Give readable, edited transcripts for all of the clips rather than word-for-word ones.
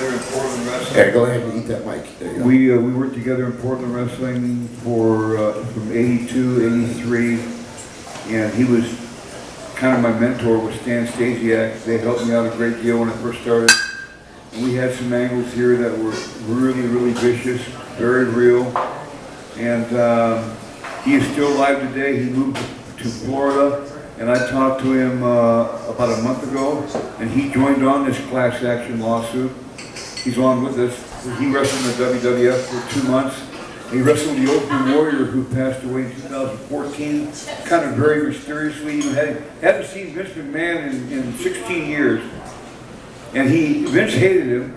together in Portland Wrestling. Yeah, go ahead and eat that mic. There you go. We worked together in Portland Wrestling for from '82, '83, and he was kind of my mentor with Stan Stasiak. They helped me out a great deal when I first started. And we had some angles here that were really, really vicious, very real. And he is still alive today. He moved to Florida, and I talked to him about a month ago, and he joined on this class action lawsuit. He's on with us. He wrestled in the WWF for 2 months. He wrestled the Ultimate Warrior, who passed away in 2014, kind of very mysteriously. You hadn't seen Vince McMahon in 16 years. And Vince hated him.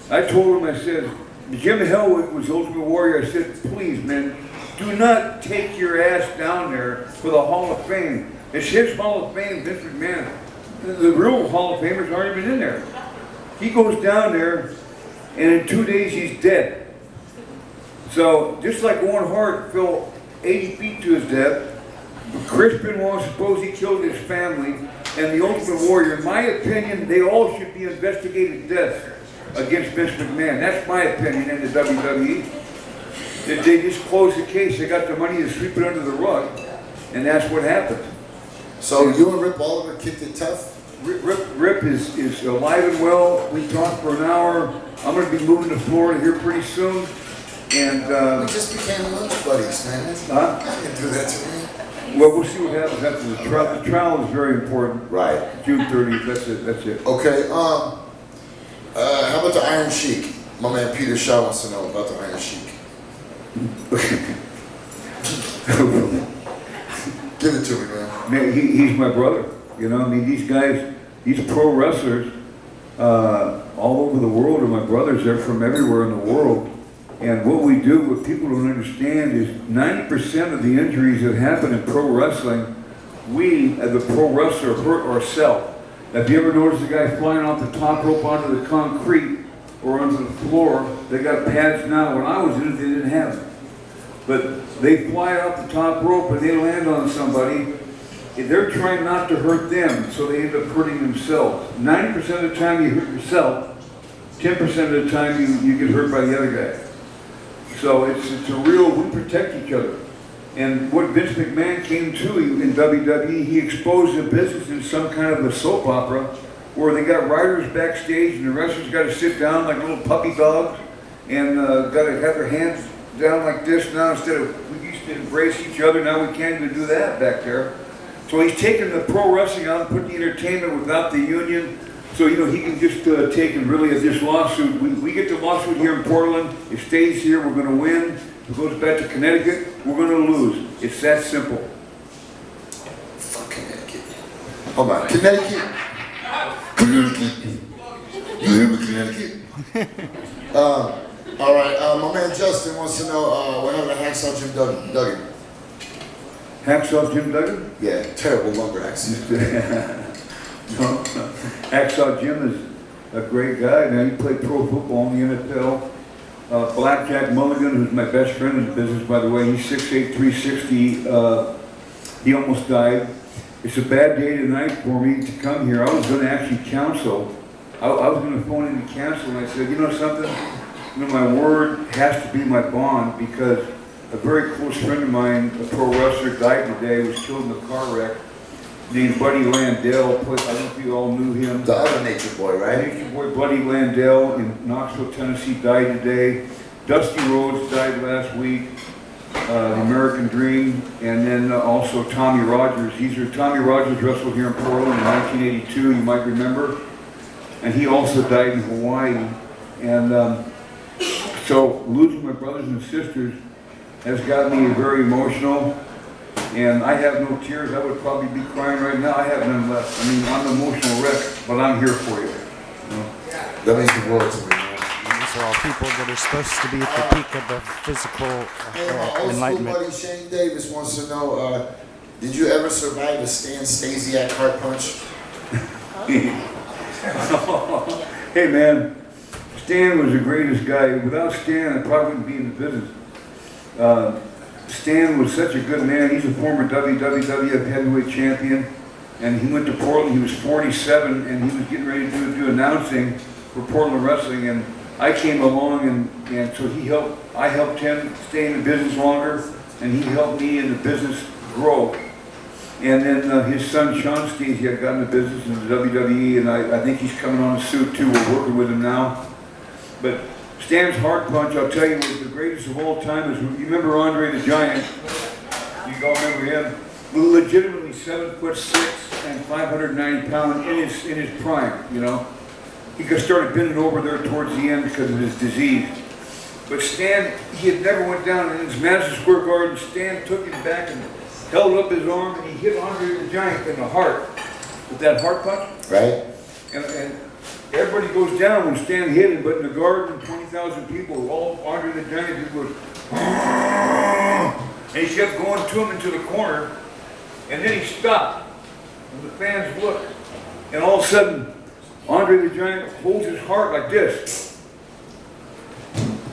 I told him, I said, Jim Hellwick was Ultimate Warrior. I said, please, man, do not take your ass down there for the Hall of Fame. It's his Hall of Fame, Vince McMahon. The real Hall of Famers aren't even in there. He goes down there, and in 2 days he's dead. So, just like Owen Hart fell 80 feet to his death, Chris Benoit supposedly killed his family, and the Ultimate Warrior, in my opinion, they all should be investigated deaths against Vince McMahon. That's my opinion in the WWE. They just closed the case. They got the money to sweep it under the rug, and that's what happened. So you and Rip Oliver kicked it tough? Rip is alive and well. We talked for an hour. I'm going to be moving to Florida here pretty soon. And we just became lunch buddies, man. Huh? You can do that to me. Well, we'll see what happens after the trial. The trial is very important. Right. June 30th. That's it. Okay. How about the Iron Sheik? My man Peter Shaw wants to know about the Iron Sheik. Give it to me, man. Man, he's my brother. You know, I mean, these guys, these pro wrestlers, all over the world are my brothers. They're from everywhere in the world. And what we do, what people don't understand is 90% of the injuries that happen in pro wrestling, we, as a pro wrestler, hurt ourselves. Have you ever noticed a guy flying off the top rope onto the concrete or onto the floor? They got pads now. When I was in it, they didn't have them. But they fly off the top rope and they land on somebody. They're trying not to hurt them, so they end up hurting themselves. 90% of the time you hurt yourself, 10% of the time you get hurt by the other guy. So it's a real, we protect each other. And what Vince McMahon came to in WWE, he exposed the business in some kind of a soap opera where they got writers backstage and the wrestlers got to sit down like little puppy dogs and got to have their hands down like this now instead of, we used to embrace each other, now we can't even do that back there. So he's taken the pro wrestling out and put the entertainment without the union. So, you know, he can just take and really this lawsuit. We get the lawsuit here in Portland. It stays here. We're going to win. If it goes back to Connecticut, we're going to lose. It's that simple. Fuck Connecticut. Hold on. Connecticut. Connecticut. You hear me, Connecticut? All right. My man Justin wants to know what happened to Hacksaw Jim Duggan. Hacksaw Jim Duggan? Yeah, terrible lumber accident. Hacksaw Jim is a great guy. Now, he played pro football in the NFL. Blackjack Mulligan, who's my best friend in the business, by the way, he's 6'8", 360. He almost died. It's a bad day tonight for me to come here. I was going to actually counsel. I was going to phone in to cancel, and I said, you know something? You know, my word has to be my bond, because a very close friend of mine, a pro wrestler, died today, was killed in a car wreck, named Buddy Landell. I don't know if you all knew him. The other Nature Boy, right? Nature Boy Buddy Landell in Knoxville, Tennessee, died today. Dusty Rhodes died last week. The American Dream, and then also Tommy Rogers. Tommy Rogers wrestled here in Portland in 1982, you might remember. And he also died in Hawaii. And so losing my brothers and sisters has got me very emotional. And I have no tears. I would probably be crying right now. I have none left. I mean, I'm an emotional wreck, but I'm here for you. You know? That means the world to me. These are all people that are supposed to be at the peak of the physical Hey, my old school buddy Shane Davis wants to know, did you ever survive a Stan Stasiak heart punch? Hey man, Stan was the greatest guy. Without Stan, I probably wouldn't be in the business. Stan was such a good man. He's a former WWF heavyweight champion, and he went to Portland. He was 47, and he was getting ready to do announcing. for Portland Wrestling, and I came along, and so I helped him stay in the business longer, and he helped me in the business grow. And then his son, Sean Stacey, got in the business in the WWE, and I think he's coming on a suit too. We're working with him now. But Stan's Hard Punch, I'll tell you, was the greatest of all time. You remember Andre the Giant? You all remember him? Legitimately 7'6" and 590 pounds in his prime, you know. He got started bending over there towards the end because of his disease. But Stan, he had never went down in his Madison Square Garden. Stan took him back and held up his arm, and he hit Andre the Giant in the heart with that heart punch. Right. And everybody goes down when Stan hit him, but in the garden, 20,000 people, all Andre the Giant did was, and he kept going to him into the corner, and then he stopped, and the fans looked, and all of a sudden, Andre the Giant holds his heart like this,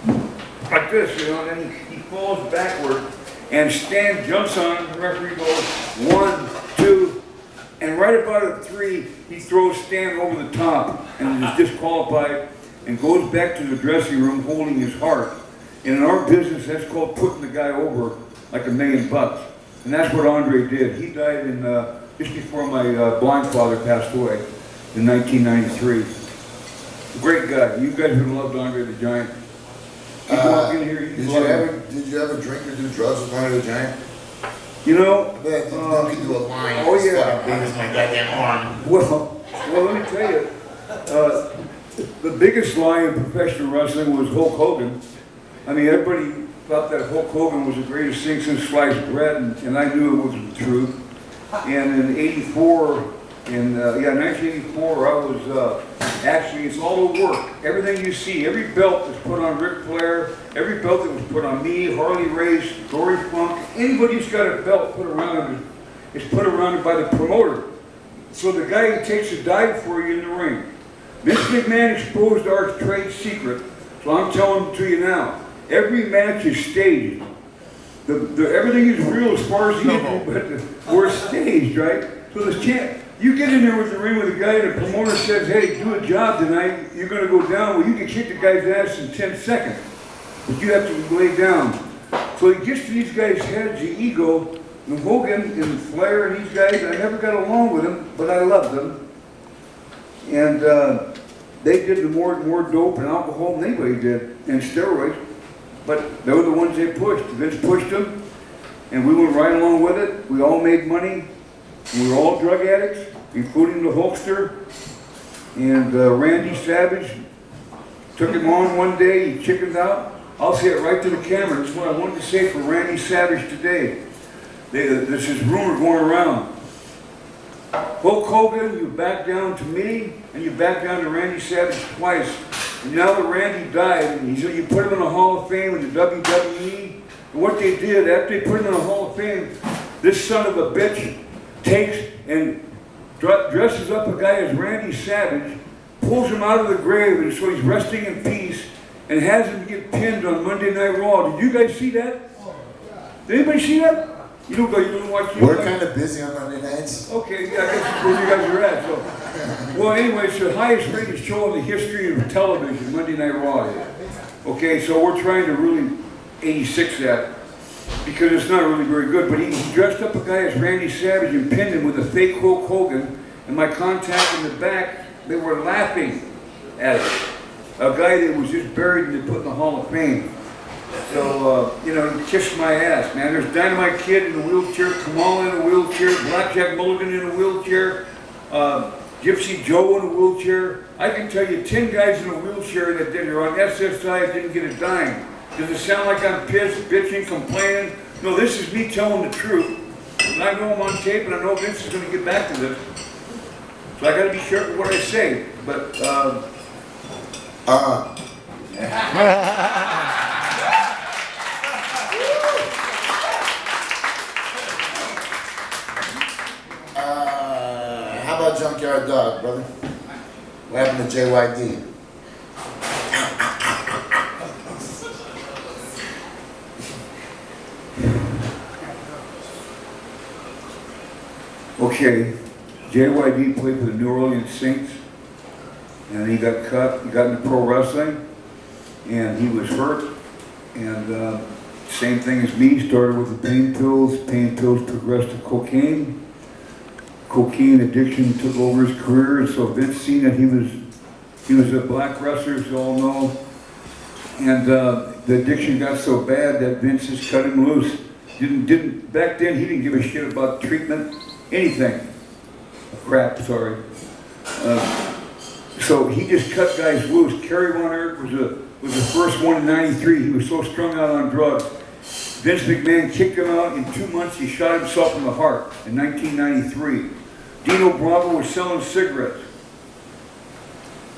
you know, and then he falls backward, and Stan jumps on him, the referee goes, 1, 2, and right about at 3, he throws Stan over the top, and is disqualified, and goes back to the dressing room holding his heart. And in our business, that's called putting the guy over like $1 million. And that's what Andre did. He died in, just before my blind father passed away in 1993. Great guy. You guys would have loved Andre the Giant. You walk in here, Did you ever drink or do drugs with Andre the Giant? You know, I bet you can do a line. Oh yeah. As big as my goddamn arm. Well, let me tell you, the biggest lie in professional wrestling was Hulk Hogan. I mean, everybody thought that Hulk Hogan was the greatest thing since sliced bread, and I knew it wasn't the truth. And in '84, in 1984, I was actually, it's all the work. Everything you see, every belt that's put on Ric Flair, every belt that was put on me, Harley Race, Dory Funk, anybody who's got a belt put around him is put around it by the promoter. So the guy who takes a dive for you in the ring. Vince McMahon exposed our trade secret, so I'm telling it to you now. Every match is staged. Everything is real as far as you know, but we're staged, right? So the champ, you get in there with the ring with a guy and the promoter says, hey, do a job tonight, you're going to go down. Well, you can kick the guy's ass in 10 seconds, but you have to lay down. So he gets to these guys' heads, the ego, and Hogan and Flair and these guys, I never got along with them, but I loved them. And they did the more dope and alcohol than anybody did, and steroids. But they were the ones they pushed. Vince pushed them, and we went right along with it. We all made money. We were all drug addicts, including the Hulkster. And Randy Savage took him on one day. He chickened out. I'll say it right to the camera. This is what I wanted to say for Randy Savage today. There's this rumor going around. Hulk Hogan, you back down to me, and you back down to Randy Savage twice. And now that Randy died, and you put him in the Hall of Fame in the WWE, and what they did, after they put him in the Hall of Fame, this son of a bitch takes and dresses up a guy as Randy Savage, pulls him out of the grave, and so he's resting in peace, and has him get pinned on Monday Night Raw. Did you guys see that? Did anybody see that? You don't watch it? We're kind of busy on Monday nights. Okay, yeah, I guess that's where you guys are at. So, well, anyway, it's the highest rated show in the history of television, Monday Night Raw is. Okay, so we're trying to really 86 that because it's not really very good. But he dressed up a guy as Randy Savage and pinned him with a fake Hulk Hogan. And my contact in the back, they were laughing at it. A guy that was just buried and they put in the Hall of Fame. So, you know, he kissed my ass, man. There's Dynamite Kid in a wheelchair, Kamal in a wheelchair, Blackjack Mulligan in a wheelchair, Gypsy Joe in a wheelchair. I can tell you 10 guys in a wheelchair that are on SSI didn't get a dime. Does it sound like I'm pissed, bitching, complaining? No, this is me telling the truth. And I know I'm on tape and I know Vince is going to get back to this. So I got to be careful what I say. But, how about Junkyard Dog, brother? What happened to JYD? okay, JYD played for the New Orleans Saints, and and he got cut. He got into pro wrestling, and he was hurt. And same thing as me. Started with the pain pills. Pain pills progressed to cocaine. Cocaine addiction took over his career, and so Vince seen that he was a black wrestler, as you all know, and the addiction got so bad that Vince just cut him loose. Back then he didn't give a shit about treatment, anything. Crap, sorry. So he just cut guys loose. Kerry Von Erich was the first one in '93. He was so strung out on drugs. Vince McMahon kicked him out. In 2 months, he shot himself in the heart in 1993. Dino Bravo was selling cigarettes.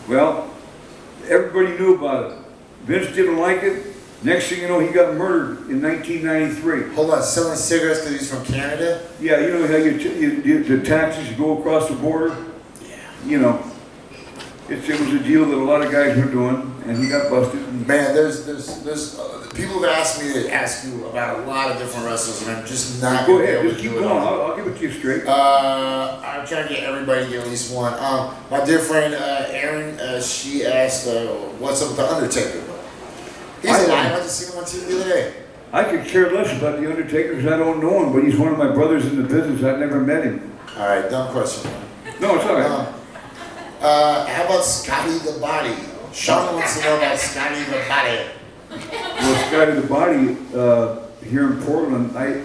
Well, everybody knew about it. Vince didn't like it. Next thing you know, he got murdered in 1993. Hold on, selling cigarettes because he's from Canada? Yeah, you know how the taxes you go across the border? Yeah. You know, it was a deal that a lot of guys were doing, and he got busted. Man, there's people have asked me to ask you about a lot of different wrestlers, and I'm just not Go going to be ahead, able just to keep do it going. all. I'll give it to you straight. I'm trying to get everybody to get at least one. My dear friend Erin, she asked, what's up with The Undertaker? He's alive. I just seen him on TV the other day. I could care less about The Undertaker because I don't know him, but he's one of my brothers in the business. I've never met him. All right, dumb question. No, it's all right. How about Scotty the Body? Sean wants to know about Scotty the Body. Well, Scotty the Body, here in Portland, I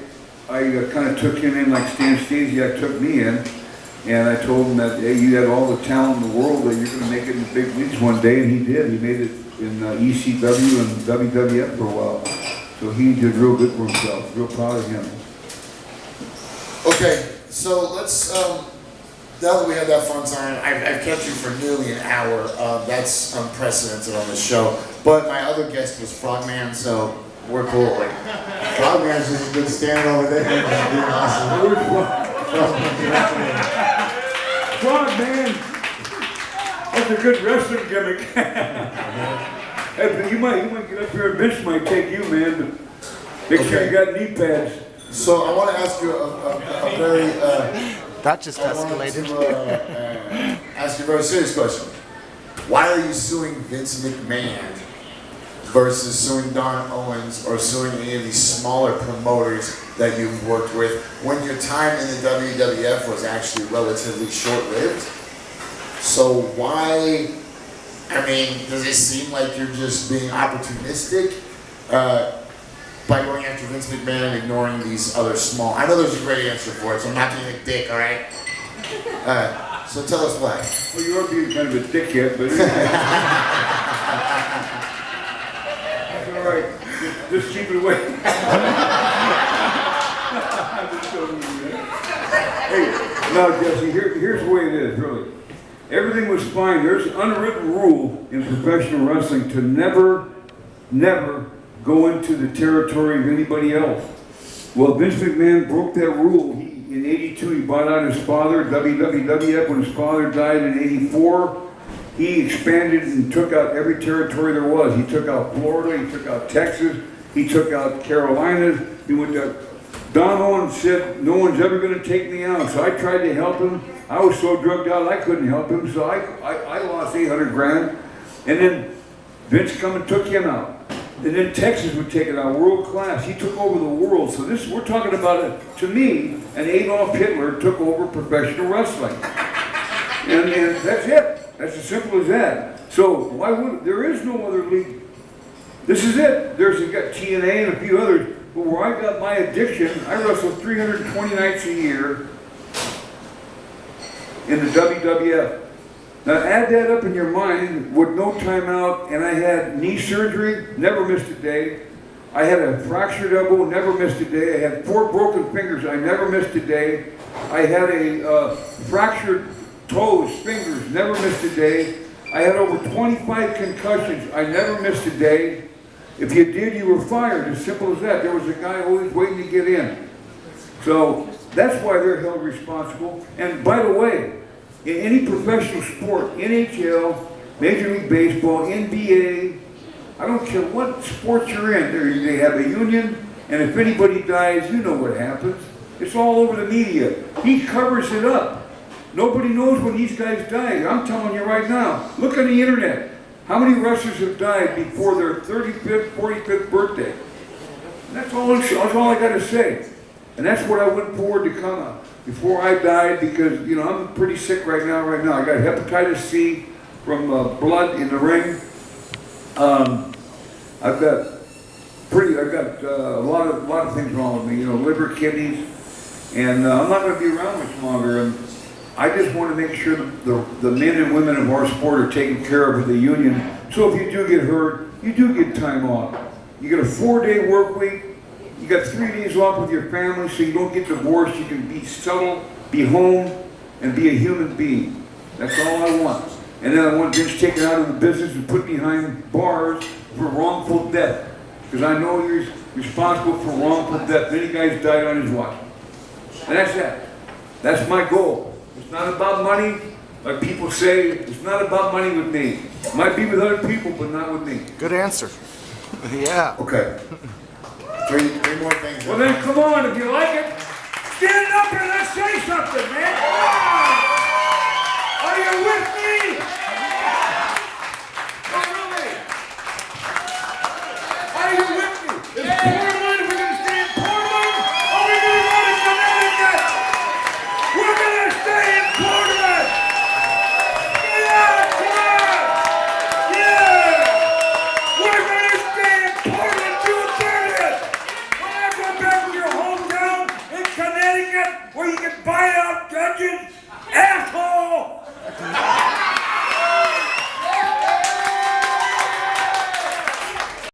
kind of took him in like Stan Stasiak took me in, and I told him that, hey, you have all the talent in the world, that you're going to make it in the big leagues one day, and he did. He made it in ECW and WWF for a while. So he did real good for himself. Real proud of him. Okay, so let's, now that we had that fun time, I've kept you for nearly an hour. That's unprecedented on the show. But my other guest was Frogman, so we're cool. Like, Frogman's just been standing over there and being awesome. Frogman! That's a good wrestling gimmick. Hey, you might get up here and Vince might take you, man, but make sure you got knee pads. So I want to ask you a very... That just escalated. Ask you a very serious question. Why are you suing Vince McMahon versus suing Don Owens or suing any of these smaller promoters that you've worked with when your time in the WWF was actually relatively short-lived? So why, I mean, does it seem like you're just being opportunistic by going after Vince McMahon and ignoring these other small, I know there's a great answer for it, so I'm not being a dick, all right? So tell us why. Well, you are being kind of a dickhead, but that's all right. Just keep it away. Hey, now Jesse, here's the way it is, really. Everything was fine. There's an unwritten rule in professional wrestling to never go into the territory of anybody else. Well, Vince McMahon broke that rule. In '82, he bought out his father, WWF. When his father died in '84, he expanded and took out every territory there was. He took out Florida, he took out Texas, he took out Carolinas. He went to, Don Owens said, no one's ever going to take me out. So I tried to help him. I was so drugged out I couldn't help him, so I lost 800 grand. And then Vince come and took him out. And then Texas would take it out, world class. He took over the world. So this, we're talking about, to me, an Adolf Hitler took over professional wrestling. And that's it. That's as simple as that. So why would, there is no other league. This is it. There's, you got TNA and a few others. But where I got my addiction, I wrestled 320 nights a year in the WWF. Now add that up in your mind with no time out, and I had knee surgery, never missed a day. I had a fractured elbow, never missed a day. I had 4 broken fingers, I never missed a day. I had a fractured toes, fingers, never missed a day. I had over 25 concussions, I never missed a day. If you did, you were fired, as simple as that. There was a guy always waiting to get in. So that's why they're held responsible. And by the way, in any professional sport, NHL, Major League Baseball, NBA, I don't care what sport you're in, they have a union, and if anybody dies, you know what happens. It's all over the media. He covers it up. Nobody knows when these guys died. I'm telling you right now. Look on the internet. How many wrestlers have died before their 35th, 45th birthday? And that's all I got to say. And that's what I went forward to come out before I died, because, you know, I'm pretty sick right now. I got hepatitis C from blood in the ring. I've got a lot of things wrong with me, you know, liver, kidneys, and I'm not going to be around much longer. And I just want to make sure that the men and women of our sport are taken care of with the union. So if you do get hurt, you do get time off. You get a 4-day work week. You got 3 days off with your family, so you don't get divorced. You can be settled, be home, and be a human being. That's all I want. And then I want Vince taken out of the business and put behind bars for wrongful death. Because I know you're responsible for wrongful death. Many guys died on his watch. And that's that. That's my goal. It's not about money, like people say. It's not about money with me. It might be with other people, but not with me. Good answer. Yeah. Okay. Three more things. Well then, come on, if you like it, stand up and let's say something, man. Come on. Are you with me? Are you with me? Is Portland, we're going to stay in Portland, or are we going to go to Connecticut? We're going to stay in Portland. Yeah, come on. Yeah. We're going to stay in Portland June 30th. When I go back to your hometown in Connecticut, where you can buy out judges, asshole.